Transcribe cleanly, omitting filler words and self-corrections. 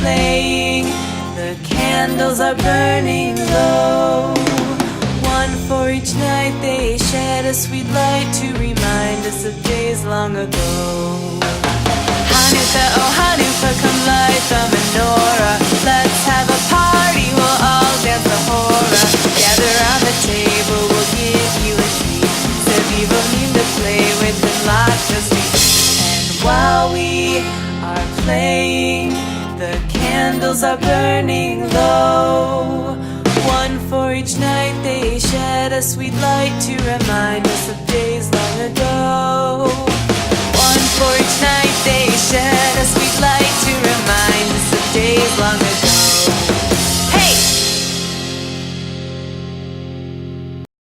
playing, the candles are burning low. One for each night, they shed a sweet light to remind us of days long ago. Hanukkah, oh Hanukkah, come light the menorah. Let's have a party, we'll all dance the hora. Gather round the table, we'll give you a treat. Sevivim to play with and lots of sweets. And while we are playing, the candles are burning low. One for each night, they shed a sweet light to remind us of days